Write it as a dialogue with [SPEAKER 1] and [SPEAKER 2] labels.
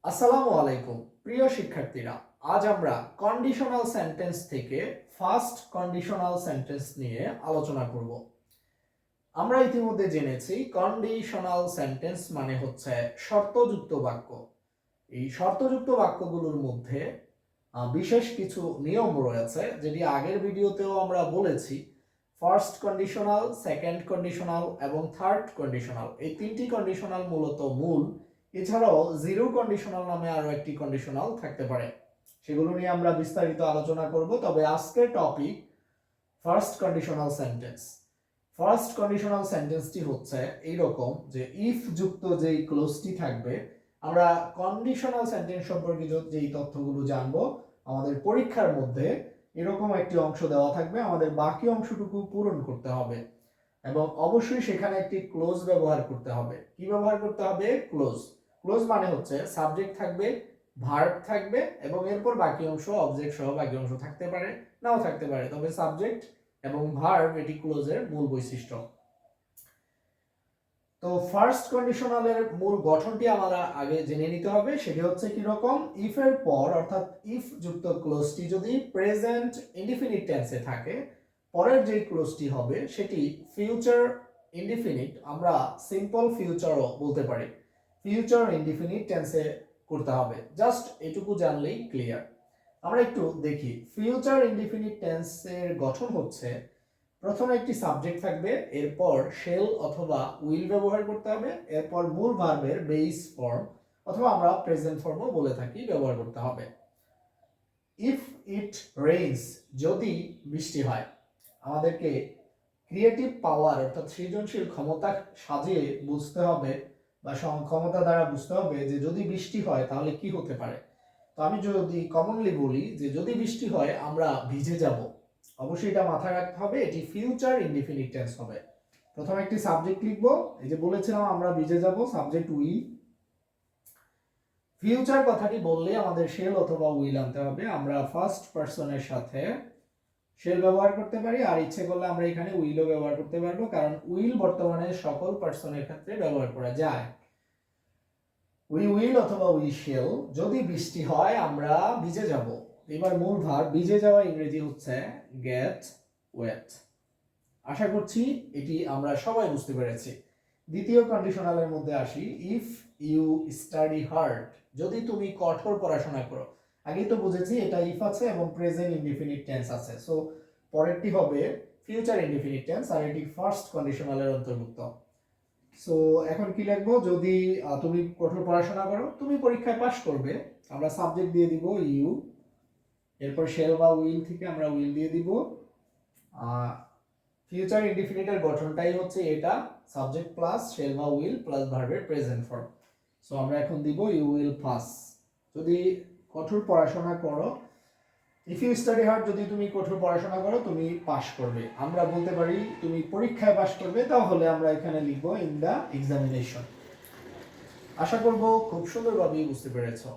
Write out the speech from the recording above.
[SPEAKER 1] আসসালামু আলাইকুম প্রিয় শিক্ষার্থীরা, আজ আমরা কন্ডিশনাল সেন্টেন্স থেকে ফার্স্ট কন্ডিশনাল সেন্টেন্স নিয়ে আলোচনা করব। আমরা ইতিমধ্যে জেনেছি কন্ডিশনাল সেন্টেন্স মানে হচ্ছে শর্তযুক্ত বাক্য। এই শর্তযুক্ত বাক্যগুলোর মধ্যে বিশেষ কিছু নিয়ম রয়েছে, যেটি আগের ভিডিওতেও আমরা বলেছি। ফার্স্ট কন্ডিশনাল, সেকেন্ড কন্ডিশনাল এবং থার্ড কন্ডিশনাল, এই তিনটি কন্ডিশনাল মূলত মূল। এছাড়াও জিরো কন্ডিশনাল নামে আরো একটি কন্ডিশনাল থাকতে পারে, সেগুলো নিয়ে আমরা বিস্তারিত আলোচনা করব। তবে আজকের topic first conditional sentence. First conditional সেন্টেন্সটি হচ্ছে এইরকম যে ইফ যুক্ত যেই ক্লোজটি থাকবে, আমরা কন্ডিশনাল সেন্টেন্স সম্পর্কিত যেই তথ্যগুলো জানবো আমাদের পরীক্ষার মধ্যে এরকম একটি অংশ দেওয়া থাকবে, আমাদের বাকি অংশটুকু পূরণ করতে হবে এবং অবশ্যই সেখানে একটি ক্লোজ ব্যবহার করতে হবে। কি ব্যবহার করতে হবে? ক্লোজ। ক্লোজ মানে হচ্ছে সাবজেক্ট থাকবে, ভার্ব থাকবে এবং এরপর বাকি অংশ অবজেক্ট সহ বাকি অংশ থাকতে পারে, নাও থাকতে পারে, তবে সাবজেক্ট এবং ভার্ব এটি ক্লোজের মূল বৈশিষ্ট্য। তো ফার্স্ট কন্ডিশনালের মূল গঠনটি আমরা আগে জেনে নিতে হবে। সেটি হচ্ছে কি রকম, ইফ এর পর অর্থাৎ ইফ যুক্ত ক্লোজটি যদি প্রেজেন্ট ইনডিফিনিট টেন্সে থাকে, পরের যে ক্লোজটি হবে সেটি ফিউচার ইনডিফিনিট, আমরা সিম্পল ফিউচারও বলতে পারি, ফিউচার ইনডিফিনিট টেন্সে করতে হবে। জাস্ট এটুকু জানলেই ক্লিয়ার। আমরা একটু দেখি ফিউচার ইনডিফিনিট টেন্সের গঠন হচ্ছে, প্রথমে একটি সাবজেক্ট থাকবে, এরপর শেল অথবা উইল ব্যবহার করতে হবে, এরপর মূল ভার্বের বেস ফর্ম অথবা আমরা প্রেজেন্ট ফর্মও বলে থাকি ব্যবহার করতে হবে। ইফ ইট রেইনস, যদি বৃষ্টি হয়, আমাদেরকে ক্রিয়েটিভ পাওয়ার অর্থাৎ সৃজনশীল ক্ষমতা সাজিয়ে বুঝতে হবে বা ক্ষমতা দ্বারা বুঝতে হবে যে যদি বৃষ্টি হয় তাহলে কি হতে পারে। তো আমি যদি কমনলি বলি যে যদি বৃষ্টি হয় আমরা ভিজে যাব, অবশ্যই এটা মাথায় রাখতে হবে, এটি ফিউচার ইনডিফিনিট টেন্স হবে। প্রথমে একটি সাবজেক্ট লিখব, এই যে বলেছিলাম আমরা ভিজে যাব, সাবজেক্ট উই। ফিউচার কথাটি বললে আমাদের শেল অথবা উইল আনতে হবে। আমরা ফার্স্ট পারসনের সাথে শেল ব্যবহার করতে পারি, আর ইচ্ছে করলে আমরা এখানে উইলও ব্যবহার করতে পারবো, কারণ উইল বর্তমানে সকল পারসনের ক্ষেত্রে ব্যবহার করা যায়। উই উইল অথবা উই শেল, যদি বৃষ্টি হয় আমরা ভিজে যাব। এবার মূল ভার্ব, ভিজে যাওয়া ইংরেজি হচ্ছে গেট ওয়েট। আশা করছি এটি আমরা সবাই বুঝতে পেরেছি। দ্বিতীয় কন্ডিশনালের মধ্যে আসি, ইফ ইউ স্টাডি হার্ড, যদি তুমি কঠোর পড়াশোনা করো। আগেই তো বুঝেছি এটা ইফ আছে এবং প্রেজেন্ট ইনডিফিনিট টেন্স আছে, সো পরেরটি হবে ফিউচার ইনডিফিনিট টেন্স আর এটি ফার্স্ট কন্ডিশনালের অন্তর্ভুক্ত। সো এখন কি লিখবো, যদি তুমি কঠোর পড়াশোনা করো, তুমি পরীক্ষায় পাশ করবে, আমরা সাবজেক্ট দিয়ে দিব ইউ, এরপর শেল বা উইল থেকে আমরা উইল দিয়ে দিব। ফিউচার ইনডিফিনিটের গঠনটাই হচ্ছে এটা, সাবজেক্ট প্লাস শেল বা উইল প্লাস ভার্বের প্রেজেন্ট ফর্ম। সো আমরা এখন দিব ইউ উইল পাস, যদি কঠোর পড়াশোনা করো। ইফ ইউ স্টাডি হার্ড, যদি তুমি কঠোর পড়াশোনা করো তুমি পাস করবে। আমরা বলতে পারি তুমি পরীক্ষায় পাস করবে, তাহলে আমরা এখানে লিখব ইন দ্য এক্সামিনেশন। আশা করব খুব সুন্দরভাবেই বুঝতে পেরেছো।